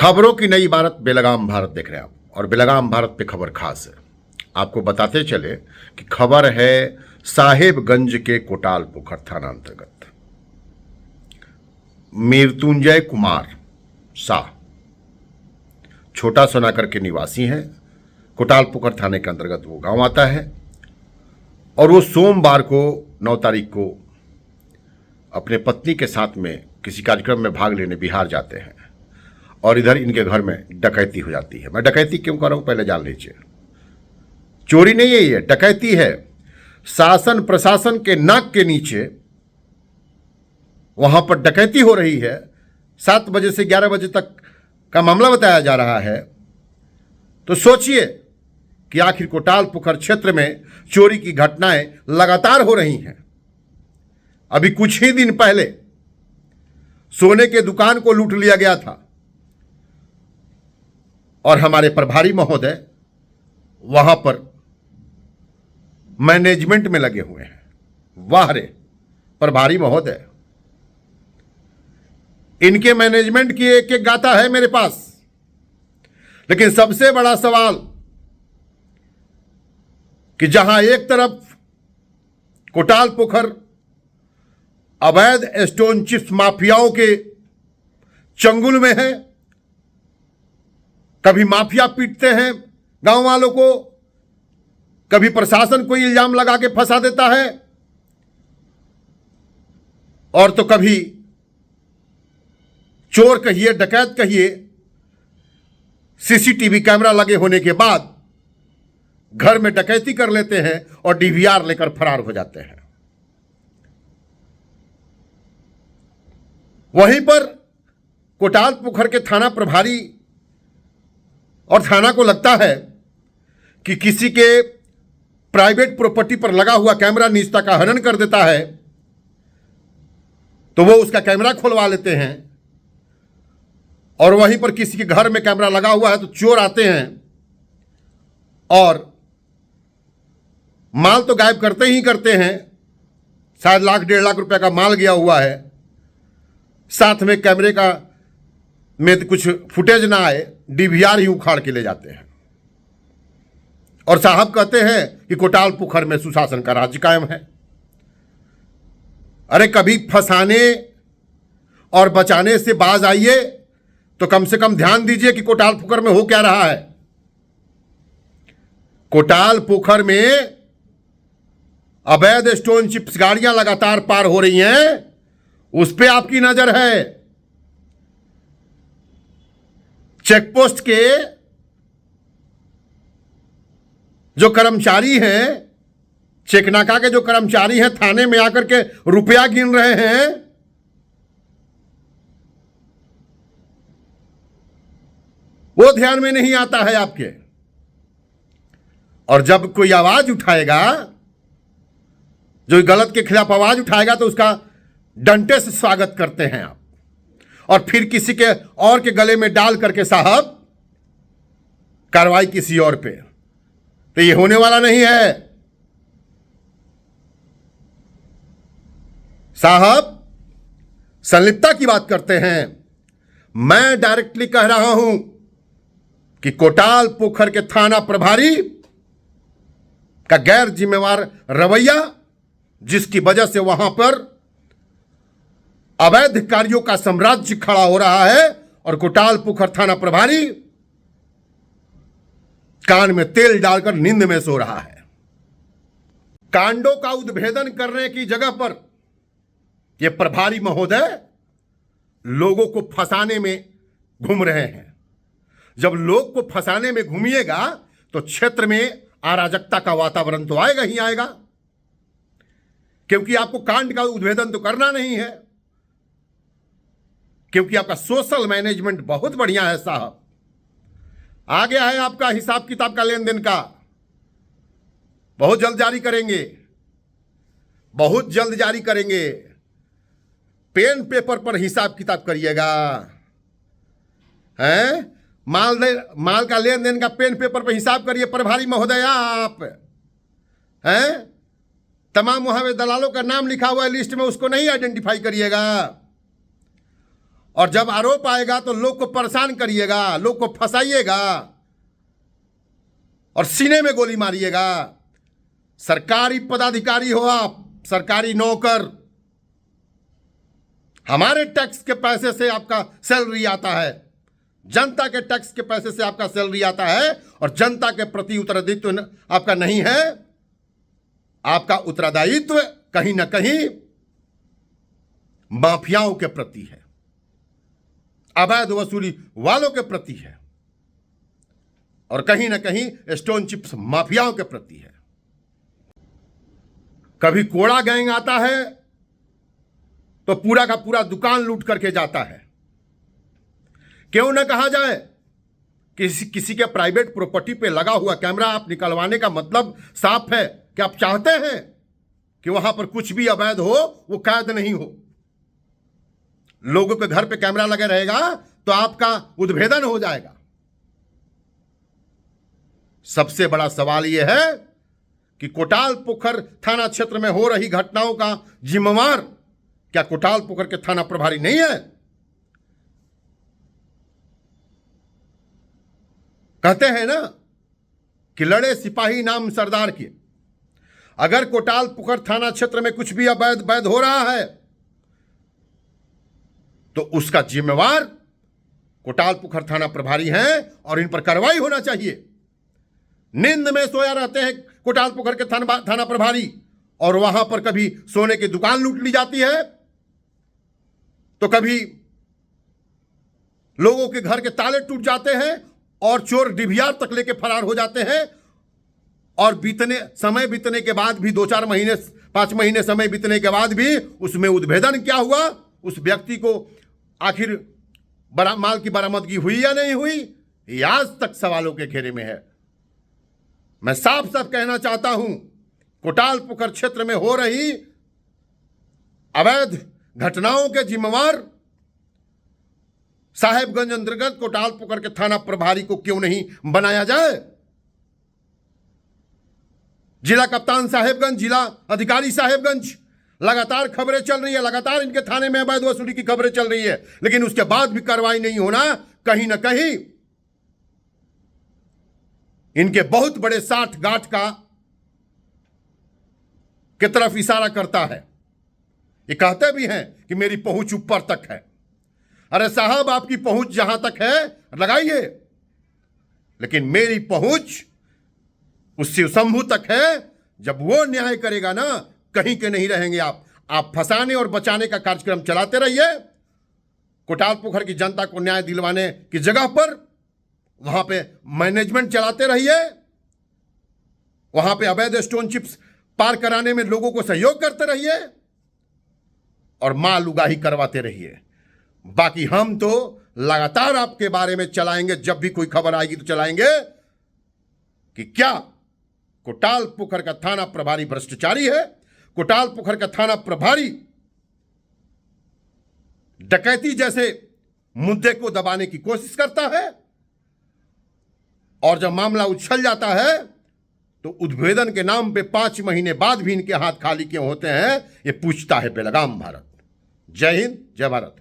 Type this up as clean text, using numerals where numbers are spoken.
खबरों की नई इबारत बेलगाम भारत देख रहे हैं आप, और बेलगाम भारत पे खबर खास है। आपको बताते चले कि खबर है साहेबगंज के कोटाल पोखर थाना अंतर्गत मृत्युंजय कुमार शाह छोटा सोनाकर के निवासी हैं। कोटाल पोखर थाने के अंतर्गत वो गांव आता है और वो सोमवार को 9 तारीख को अपने पत्नी के साथ में किसी कार्यक्रम में भाग लेने बिहार जाते हैं और इधर इनके घर में डकैती हो जाती है। मैं डकैती क्यों कर रहा हूं पहले जान लीजिए। चोरी नहीं है, ये डकैती है। शासन प्रशासन के नाक के नीचे वहां पर डकैती हो रही है। 7 बजे से 11 बजे तक का मामला बताया जा रहा है। तो सोचिए कि आखिर कोटाल पोखर क्षेत्र में चोरी की घटनाएं लगातार हो रही हैं। अभी कुछ ही दिन पहले सोने के दुकान को लूट लिया गया था और हमारे प्रभारी महोदय वहां पर मैनेजमेंट में लगे हुए हैं। वाह रे प्रभारी महोदय, इनके मैनेजमेंट की एक एक गाथा है मेरे पास। लेकिन सबसे बड़ा सवाल कि जहां एक तरफ कोटाल पोखर अवैध स्टोन चिप्स माफियाओं के चंगुल में है, कभी माफिया पीटते हैं गांव वालों को, कभी प्रशासन को इल्जाम लगा के फंसा देता है, और तो कभी चोर कहिए डकैत कहिए सीसीटीवी कैमरा लगे होने के बाद घर में डकैती कर लेते हैं और डीवीआर लेकर फरार हो जाते हैं। वहीं पर कोटाल पोखर के थाना प्रभारी और थाना को लगता है कि किसी के प्राइवेट प्रॉपर्टी पर लगा हुआ कैमरा निजता का हनन कर देता है, तो वो उसका कैमरा खुलवा लेते हैं। और वहीं पर किसी के घर में कैमरा लगा हुआ है तो चोर आते हैं और माल तो गायब करते ही करते हैं। शायद लाख 1.5 लाख रुपए का माल गया हुआ है, साथ में कैमरे का में कुछ फुटेज ना आए, डीवीआर ही उखाड़ के ले जाते हैं। और साहब कहते हैं कि कोटाल पोखर में सुशासन का राज्य कायम है। अरे कभी फंसाने और बचाने से बाज आइए तो कम से कम ध्यान दीजिए कि कोटाल पोखर में हो क्या रहा है। कोटाल पोखर में अवैध स्टोन चिप्स गाड़ियां लगातार पार हो रही हैं, उस पे आपकी नजर है। चेकपोस्ट के जो कर्मचारी हैं, चेकनाका के जो कर्मचारी हैं, थाने में आकर के रुपया गिन रहे हैं। वो ध्यान में नहीं आता है आपके। और जब कोई आवाज उठाएगा, जो गलत के खिलाफ आवाज उठाएगा, तो उसका डंडे से स्वागत करते हैं आप, और फिर किसी के और के गले में डाल करके साहब कार्रवाई किसी और पे। तो ये होने वाला नहीं है साहब। संलिप्तता की बात करते हैं। मैं डायरेक्टली कह रहा हूं कि कोटाल पोखर के थाना प्रभारी का गैर जिम्मेवार रवैया, जिसकी वजह से वहां पर अवैध कार्यों का साम्राज्य खड़ा हो रहा है, और कोटाल पोखर थाना प्रभारी कान में तेल डालकर नींद में सो रहा है। कांडों का उद्भेदन करने की जगह पर यह प्रभारी महोदय लोगों को फंसाने में घूम रहे हैं। जब लोग को फंसाने में घूमिएगा तो क्षेत्र में अराजकता का वातावरण तो आएगा ही आएगा, क्योंकि आपको कांड का उद्भेदन तो करना नहीं है, क्योंकि आपका सोशल मैनेजमेंट बहुत बढ़िया है साहब। आ गया है आपका हिसाब किताब का, लेन देन का। बहुत जल्द जारी करेंगे, बहुत जल्द जारी करेंगे। पेन पेपर पर हिसाब किताब करिएगा, हैं? माल का लेन देन का पेन पेपर पर हिसाब करिए प्रभारी महोदय आप, हैं? तमाम वहां दलालों का नाम लिखा हुआ है लिस्ट में, उसको नहीं आइडेंटिफाई करिएगा। और जब आरोप आएगा तो लोग को परेशान करिएगा, लोग को फंसाइएगा और सीने में गोली मारिएगा। सरकारी पदाधिकारी हो आप, सरकारी नौकर, हमारे टैक्स के पैसे से आपका सैलरी आता है, जनता के टैक्स के पैसे से आपका सैलरी आता है और जनता के प्रति उत्तरदायित्व आपका नहीं है। आपका उत्तरदायित्व कहीं ना कहीं माफियाओं के प्रति है, अवैध वसूली वालों के प्रति है और कहीं ना कहीं स्टोन चिप्स माफियाओं के प्रति है। कभी कोड़ा गैंग आता है तो पूरा का पूरा दुकान लूट करके जाता है। क्यों न कहा जाए किसी के प्राइवेट प्रॉपर्टी पे लगा हुआ कैमरा आप निकलवाने का मतलब साफ है कि आप चाहते हैं कि वहां पर कुछ भी अवैध हो वो कैद नहीं हो। लोगों के घर पे कैमरा लगे रहेगा तो आपका उद्भेदन हो जाएगा। सबसे बड़ा सवाल यह है कि कोटाल पोखर थाना क्षेत्र में हो रही घटनाओं का जिम्मेवार क्या कोटाल पोखर के थाना प्रभारी नहीं है? कहते हैं ना कि लड़े सिपाही नाम सरदार के। अगर कोटाल पोखर थाना क्षेत्र में कुछ भी अवैध हो रहा है तो उसका जिम्मेवार कोटाल पोखर थाना प्रभारी हैं और इन पर कार्रवाई होना चाहिए। नींद में सोया रहते हैं कोटाल पोखर के थाना प्रभारी और वहां पर कभी सोने की दुकान लूट ली जाती है तो कभी लोगों के घर के ताले टूट जाते हैं और चोर डीवीआर तक लेके फरार हो जाते हैं। और समय बीतने के बाद भी 2-4 महीने 5 महीने समय बीतने के बाद भी उसमें उद्भेदन क्या हुआ, उस व्यक्ति को आखिर माल की बरामदगी हुई या नहीं हुई, ये आज तक सवालों के घेरे में है। मैं साफ साफ कहना चाहता हूं, कोटाल पोखर क्षेत्र में हो रही अवैध घटनाओं के जिम्मेवार साहेबगंज अंतर्गत कोटाल पोखर के थाना प्रभारी को क्यों नहीं बनाया जाए? जिला कप्तान साहेबगंज, जिला अधिकारी साहेबगंज, लगातार खबरें चल रही है, लगातार इनके थाने में अवैध वसूली की खबरें चल रही है, लेकिन उसके बाद भी कार्रवाई नहीं होना कहीं ना कहीं इनके बहुत बड़े साठ गांठ की तरफ इशारा करता है। ये कहते भी हैं कि मेरी पहुंच ऊपर तक है। अरे साहब, आपकी पहुंच जहां तक है लगाइए, लेकिन मेरी पहुंच उस शिव शंभू तक है। जब वो न्याय करेगा ना, कहीं के नहीं रहेंगे आप फंसाने और बचाने का कार्यक्रम चलाते रहिए। कोटाल पोखर की जनता को न्याय दिलवाने की जगह पर वहां पे मैनेजमेंट चलाते रहिए, वहां पे अवैध स्टोन चिप्स पार कराने में लोगों को सहयोग करते रहिए और माल उगाही करवाते रहिए। बाकी हम तो लगातार आपके बारे में चलाएंगे, जब भी कोई खबर आएगी तो चलाएंगे कि क्या कोटाल पोखर का थाना प्रभारी भ्रष्टाचारी है, कोटाल पोखर का थाना प्रभारी डकैती जैसे मुद्दे को दबाने की कोशिश करता है और जब मामला उछल जाता है तो उद्भेदन के नाम पे 5 महीने बाद भी इनके हाथ खाली क्यों होते हैं, ये पूछता है बेलगाम भारत। जय हिंद, जय भारत।